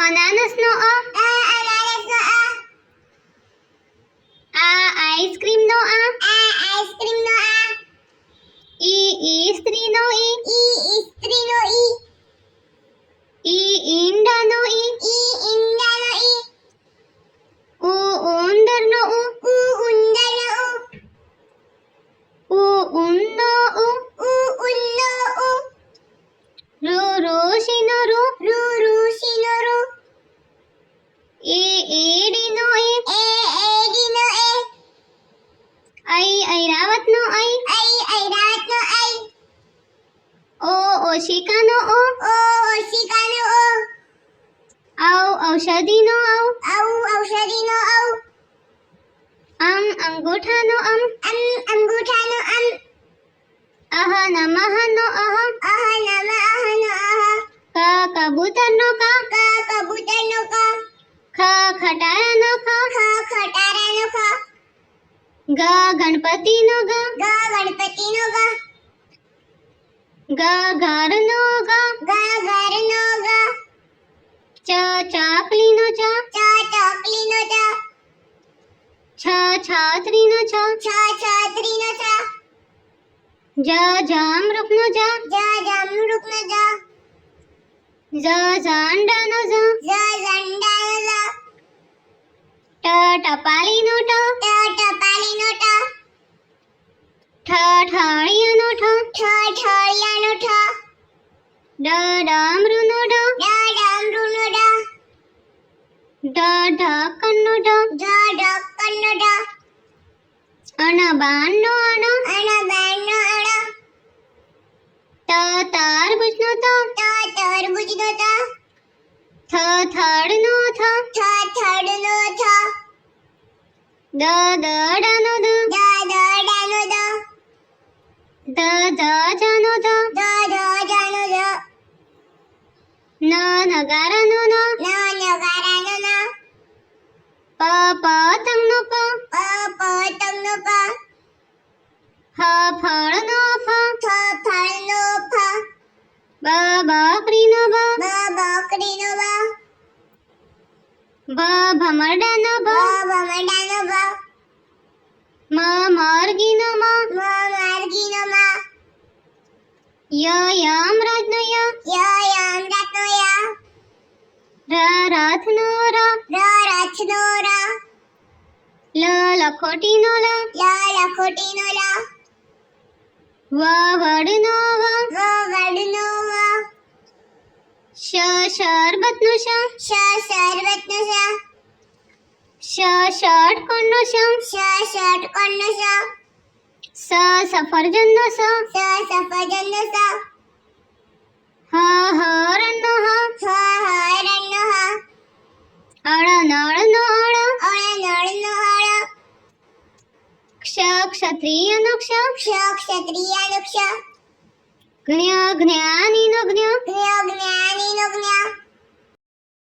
અનાનસનો અ. અનાનસનો આ. આઈસ્ક્રીમનો આ. આઈસ્ક્રીમનો આ. ઈસ્ત્રીનો ઈ. ઇસ્ત્રીનો ઈ. ઈંડાનો ઈ. ઈંડાનો ઈ. ઉંદરનો ઉ. ઉંદરનો ઉ. ઉનનો ઉ. ઉનનો ઉ. ઋષિનો ઋ. ઋષિનો ઋ. એડીનો એ. એડીનો એ. ઐરાવતનો ઐ. ઐરાવતનો ઐ. ઓશિકાનો ઓ. ઓશિકાનો ઓ. ઔષધિનો ઔ. ઔષધિનો ઔ. અંગૂઠાનો અમ. અંગૂઠાનો અમ. નમઃનો અહ. નમઃનો અહ. કબૂતરનો કા. કબૂતરનો ક. ખટારાનો ખ. ખટારાનો ખ. ગણપતિનો ગ. ગણપતિનો ગ. ઘરનો ગ. ઘરનો ગ. ચાકલીનો ચ. ચોકલીનો ચ. છત્રીનો છ. છત્રીનો છ. જામરૂપનો જા. જામરૂપનો જ. ઝંડાનો ઝ. ઝંડાનો ઝ. ટપાલીનો ટ. ટપાલીનો ટ. ઠળિયાનો ઠ. ઠળિયાનો ઠ. ડમરૂનો ડ. ડમરૂનો ડ. ઢક્કનનો ઢ. ઢક્કનનો ઢ. બાણનો અણ. બાણનો અણ. તરબૂચનો ત. તરબૂચનો ત. થડનો થ. થડનો થ. દડાનો દ. દડાનો દ. ધજાનો ધ. ધજાનો ધ. નગારાનો ન. નગારાનો ન. પતંગનો પ. પતંગનો પ. ફળનો ફ. ફળનો ફ. બકરીનો બ. બકરીનો બ. ભમરડાનો ભ. ભમરડાનો ભ. મરઘીનો મ. મરઘીનો મ. યમરાજનો ય. યમરાજનો ય. રથનો ર. રથનો ર. લખોટીનો લ. લખોટીનો લ. વડનો વ. વડનો વ. શરબતનો શ. શરબતનો શ. ષટકોણનો શ. ષટકોણનો શ. સફરજનનો સ. સફરજનનો સ. હરણનો હ. હરણનો હ. નળનો અળ. નળનો હળ. ક્ષત્રિયનો ક્ષ. ક્ષત્રિયનો ક્ષ. જ્ઞાનીનો જ્ઞ. જ્ઞાનીનો જ્ઞ.